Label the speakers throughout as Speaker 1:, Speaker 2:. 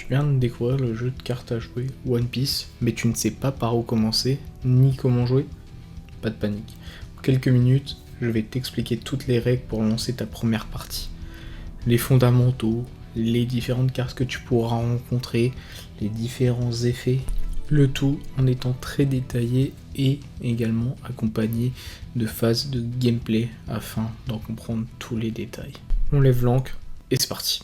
Speaker 1: viens de découvrir le jeu de cartes à jouer One Piece, mais tu ne sais pas par où commencer, ni comment jouer? Pas de panique. En quelques minutes, je vais t'expliquer toutes les règles pour lancer ta première partie. Les fondamentaux, les différentes cartes que tu pourras rencontrer, les différents effets, le tout en étant très détaillé et également accompagné de phases de gameplay afin d'en comprendre tous les détails. On lève l'encre et c'est parti.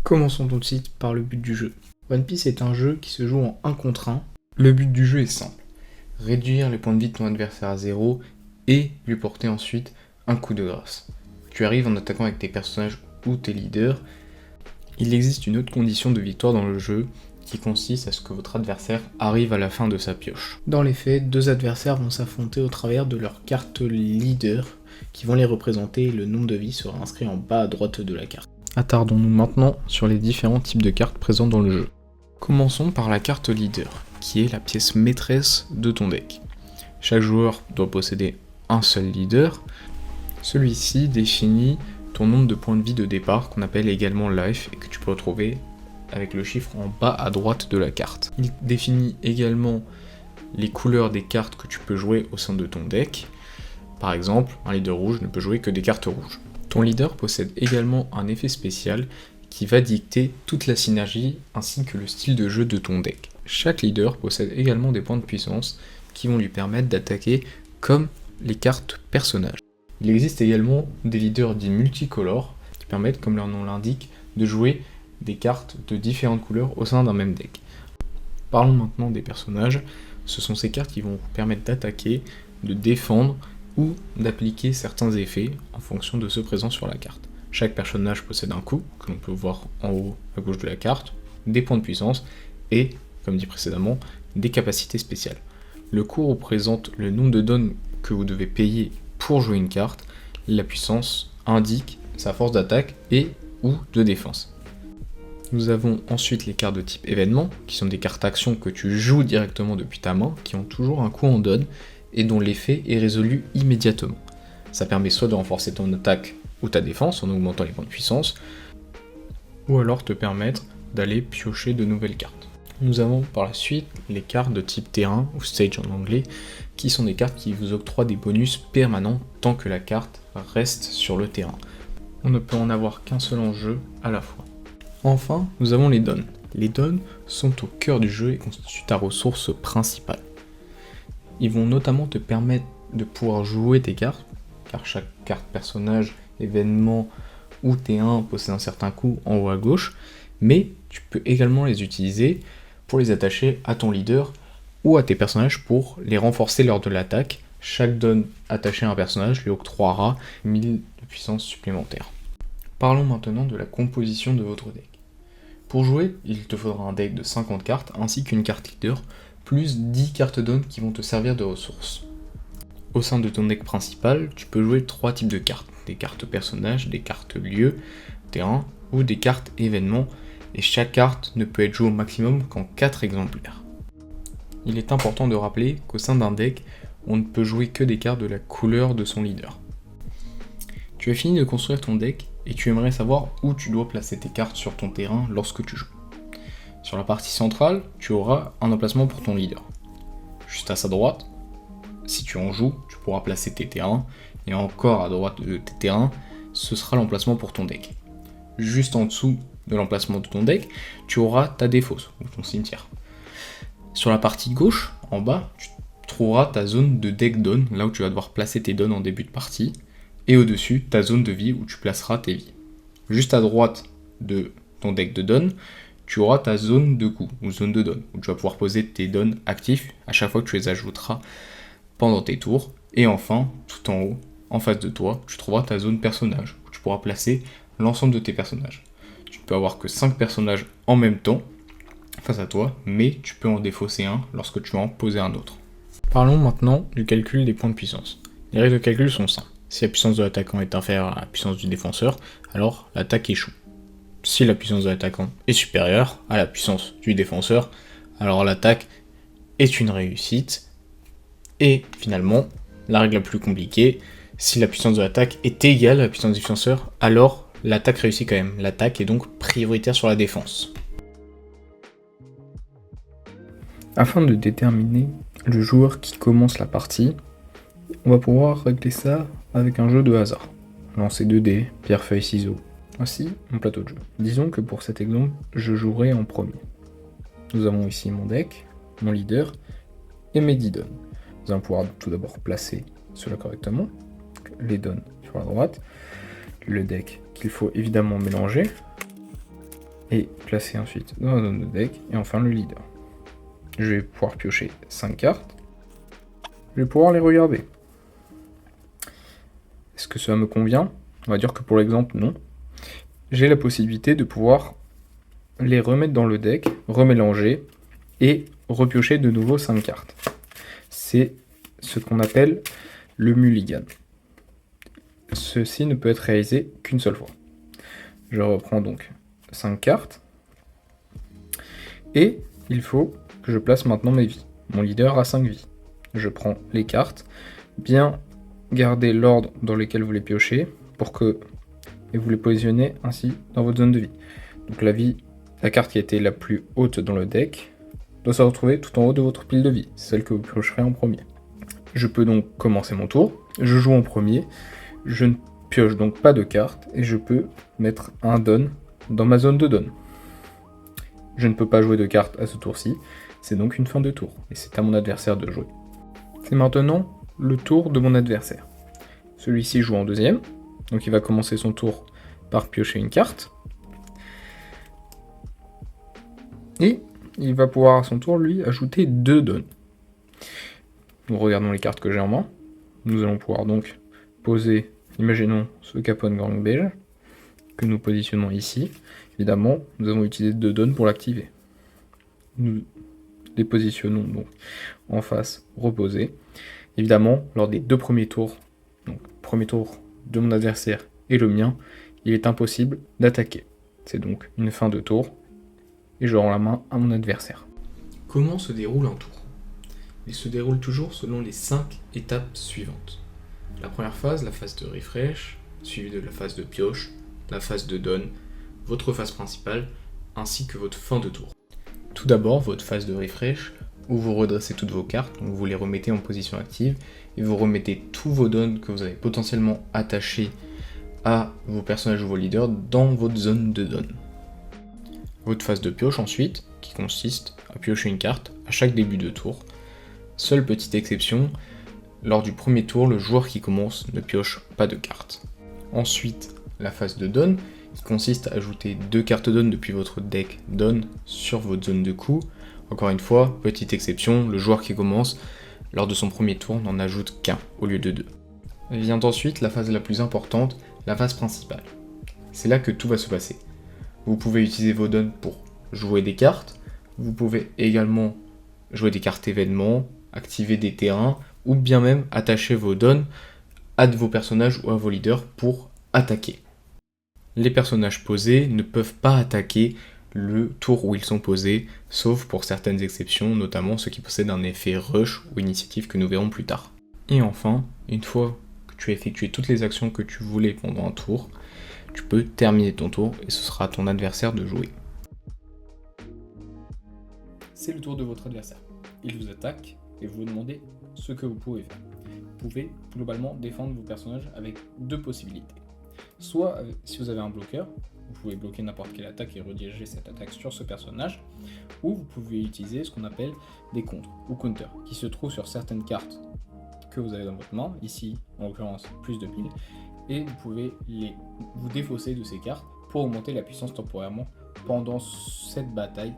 Speaker 1: Commençons tout de suite par le but du jeu. One Piece est un jeu qui se joue en 1 contre 1. Le but du jeu est simple. Réduire les points de vie de ton adversaire à 0 et lui porter ensuite un coup de grâce. Tu arrives en attaquant avec tes personnages ou tes leaders. Il existe une autre condition de victoire dans le jeu qui consiste à ce que votre adversaire arrive à la fin de sa pioche. Dans les faits, 2 adversaires vont s'affronter au travers de leurs cartes leader qui vont les représenter et le nombre de vies sera inscrit en bas à droite de la carte. Attardons-nous maintenant sur les différents types de cartes présentes dans le jeu. Commençons par la carte leader, qui est la pièce maîtresse de ton deck. Chaque joueur doit posséder un seul leader. Celui-ci définit ton nombre de points de vie de départ, qu'on appelle également life, et que tu peux retrouver avec le chiffre en bas à droite de la carte. Il définit également les couleurs des cartes que tu peux jouer au sein de ton deck. Par exemple, un leader rouge ne peut jouer que des cartes rouges. Ton leader possède également un effet spécial qui va dicter toute la synergie ainsi que le style de jeu de ton deck. Chaque leader possède également des points de puissance qui vont lui permettre d'attaquer comme les cartes personnages. Il existe également des leaders dits multicolores qui permettent, comme leur nom l'indique, de jouer des cartes de différentes couleurs au sein d'un même deck. Parlons maintenant des personnages. Ce sont ces cartes qui vont vous permettre d'attaquer, de défendre ou d'appliquer certains effets en fonction de ceux présents sur la carte. Chaque personnage possède un coup, que l'on peut voir en haut à gauche de la carte, des points de puissance et, comme dit précédemment, des capacités spéciales. Le coup représente le nombre de dons que vous devez payer pour jouer une carte, la puissance indique sa force d'attaque et ou de défense. Nous avons ensuite les cartes de type événement, qui sont des cartes actions que tu joues directement depuis ta main, qui ont toujours un coût en donne, et dont l'effet est résolu immédiatement. Ça permet soit de renforcer ton attaque ou ta défense en augmentant les points de puissance, ou alors te permettre d'aller piocher de nouvelles cartes. Nous avons par la suite les cartes de type terrain, ou stage en anglais, qui sont des cartes qui vous octroient des bonus permanents tant que la carte reste sur le terrain. On ne peut en avoir qu'un seul en jeu à la fois. Enfin, nous avons les dons. Les dons sont au cœur du jeu et constituent ta ressource principale. Ils vont notamment te permettre de pouvoir jouer tes cartes, car chaque carte personnage, événement ou T1 possède un certain coût en haut à gauche, mais tu peux également les utiliser pour les attacher à ton leader ou à tes personnages pour les renforcer lors de l'attaque. Chaque don attaché à un personnage lui octroiera 1000 de puissance supplémentaire. Parlons maintenant de la composition de votre deck. Pour jouer, il te faudra un deck de 50 cartes ainsi qu'une carte leader, plus 10 cartes don qui vont te servir de ressources. Au sein de ton deck principal, tu peux jouer 3 types de cartes. Des cartes personnages, des cartes lieux, terrain ou des cartes événements, et chaque carte ne peut être jouée au maximum qu'en 4 exemplaires. Il est important de rappeler qu'au sein d'un deck, on ne peut jouer que des cartes de la couleur de son leader. Tu as fini de construire ton deck et tu aimerais savoir où tu dois placer tes cartes sur ton terrain lorsque tu joues. Sur la partie centrale, tu auras un emplacement pour ton leader. Juste à sa droite, si tu en joues, tu pourras placer tes terrains, et encore à droite de tes terrains, ce sera l'emplacement pour ton deck. Juste en dessous de l'emplacement de ton deck, tu auras ta défausse, ou ton cimetière. Sur la partie gauche, en bas, tu trouveras ta zone de deck don, là où tu vas devoir placer tes dons en début de partie, et au-dessus, ta zone de vie où tu placeras tes vies. Juste à droite de ton deck de don, tu auras ta zone de coup, ou zone de don, où tu vas pouvoir poser tes dons actifs à chaque fois que tu les ajouteras pendant tes tours. Et enfin, tout en haut, en face de toi, tu trouveras ta zone personnage, où tu pourras placer l'ensemble de tes personnages. Tu ne peux avoir que 5 personnages en même temps face à toi, mais tu peux en défausser un lorsque tu vas en poser un autre. Parlons maintenant du calcul des points de puissance. Les règles de calcul sont simples. Si la puissance de l'attaquant est inférieure à la puissance du défenseur, alors l'attaque échoue. Si la puissance de l'attaquant est supérieure à la puissance du défenseur, alors l'attaque est une réussite. Et finalement, la règle la plus compliquée, si la puissance de l'attaque est égale à la puissance du défenseur, alors l'attaque réussit quand même. L'attaque est donc prioritaire sur la défense. Afin de déterminer le joueur qui commence la partie, on va pouvoir régler ça avec un jeu de hasard. Lancer 2 dés, pierre, feuille, ciseaux. Voici mon plateau de jeu. Disons que pour cet exemple, je jouerai en premier. Nous avons ici mon deck, mon leader et mes 10 dons. Nous allons pouvoir tout d'abord placer cela correctement. Les dons sur la droite, le deck qu'il faut évidemment mélanger et placer ensuite dans la zone de deck et enfin le leader. Je vais pouvoir piocher 5 cartes. Je vais pouvoir les regarder. Est-ce que cela me convient? On va dire que pour l'exemple, non. J'ai la possibilité de pouvoir les remettre dans le deck, remélanger et repiocher de nouveau 5 cartes. C'est ce qu'on appelle le mulligan. Ceci ne peut être réalisé qu'une seule fois. Je reprends donc 5 cartes et il faut que je place maintenant mes vies. Mon leader a 5 vies. Je prends les cartes, bien garder l'ordre dans lequel vous les piochez pour que et vous les positionnez ainsi dans votre zone de vie. Donc la carte qui a été la plus haute dans le deck doit se retrouver tout en haut de votre pile de vie, celle que vous piocherez en premier. Je peux donc commencer mon tour, je joue en premier, je ne pioche donc pas de carte et je peux mettre un don dans ma zone de don. Je ne peux pas jouer de carte à ce tour-ci, c'est donc une fin de tour et c'est à mon adversaire de jouer. C'est maintenant le tour de mon adversaire. Celui-ci joue en deuxième, donc il va commencer son tour par piocher une carte. Et il va pouvoir à son tour, lui, ajouter 2 dons. Nous regardons les cartes que j'ai en main. Nous allons pouvoir donc poser, imaginons, ce Capone Gang Beige, que nous positionnons ici. Évidemment, nous avons utilisé 2 dons pour l'activer. Nous les positionnons donc en face, reposés. Évidemment, lors des 2 premiers tours, donc premier tour de mon adversaire et le mien, il est impossible d'attaquer. C'est donc une fin de tour et je rends la main à mon adversaire. Comment se déroule un tour? Il se déroule toujours selon les 5 étapes suivantes. La première phase, la phase de refresh, suivie de la phase de pioche, la phase de don, votre phase principale, ainsi que votre fin de tour. Tout d'abord, votre phase de refresh, où vous redressez toutes vos cartes, donc vous les remettez en position active, et vous remettez tous vos dons que vous avez potentiellement attachés à vos personnages ou vos leaders dans votre zone de don. Votre phase de pioche ensuite, qui consiste à piocher une carte à chaque début de tour. Seule petite exception, lors du premier tour, le joueur qui commence ne pioche pas de cartes. Ensuite, la phase de don, qui consiste à ajouter 2 cartes don depuis votre deck don sur votre zone de coup. Encore une fois, petite exception, le joueur qui commence, lors de son premier tour, n'en ajoute qu'un au lieu de 2. Vient ensuite la phase la plus importante, la phase principale. C'est là que tout va se passer. Vous pouvez utiliser vos dons pour jouer des cartes, vous pouvez également jouer des cartes événements, activer des terrains, ou bien même attacher vos dons à vos personnages ou à vos leaders pour attaquer. Les personnages posés ne peuvent pas attaquer le tour où ils sont posés, sauf pour certaines exceptions, notamment ceux qui possèdent un effet rush ou initiative que nous verrons plus tard. Et enfin, une fois que tu as effectué toutes les actions que tu voulais pendant un tour, tu peux terminer ton tour et ce sera à ton adversaire de jouer. C'est le tour de votre adversaire. Il vous attaque et vous vous demandez ce que vous pouvez faire. Vous pouvez globalement défendre vos personnages avec 2 possibilités. Soit si vous avez un bloqueur, vous pouvez bloquer n'importe quelle attaque et rediriger cette attaque sur ce personnage, ou vous pouvez utiliser ce qu'on appelle des contres ou counters, qui se trouvent sur certaines cartes que vous avez dans votre main, ici en l'occurrence plus de 1000, et vous pouvez vous défausser de ces cartes pour augmenter la puissance temporairement pendant cette bataille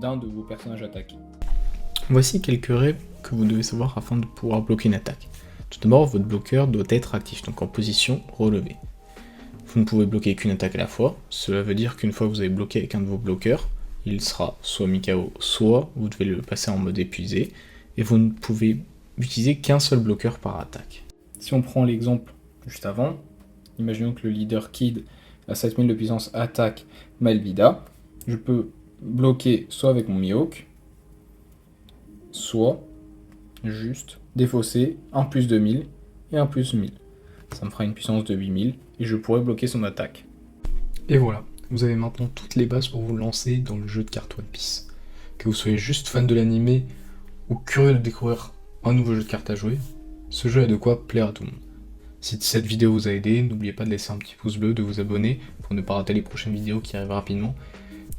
Speaker 1: d'un de vos personnages attaqués. Voici quelques règles que vous devez savoir afin de pouvoir bloquer une attaque. Tout d'abord, votre bloqueur doit être actif, donc en position relevée. Vous ne pouvez bloquer qu'une attaque à la fois, cela veut dire qu'une fois que vous avez bloqué avec un de vos bloqueurs, il sera soit mis KO, soit vous devez le passer en mode épuisé, et vous ne pouvez utiliser qu'un seul bloqueur par attaque. Si on prend l'exemple juste avant, imaginons que le leader Kid a 7000 de puissance attaque Malvida, je peux bloquer soit avec mon Mihawk, soit juste défausser un plus 2000 et un plus 1000. Ça me fera une puissance de 8000 et je pourrai bloquer son attaque. Et voilà, vous avez maintenant toutes les bases pour vous lancer dans le jeu de cartes One Piece. que vous soyez juste fan de l'animé ou curieux de découvrir un nouveau jeu de cartes à jouer, ce jeu a de quoi plaire à tout le monde. Si cette vidéo vous a aidé, n'oubliez pas de laisser un petit pouce bleu, de vous abonner pour ne pas rater les prochaines vidéos qui arrivent rapidement.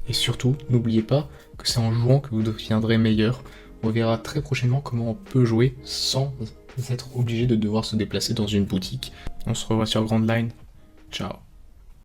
Speaker 1: Et surtout, n'oubliez pas que c'est en jouant que vous deviendrez meilleur. On verra très prochainement comment on peut jouer sans être obligé de devoir se déplacer dans une boutique. On se revoit sur Grand Line. Ciao.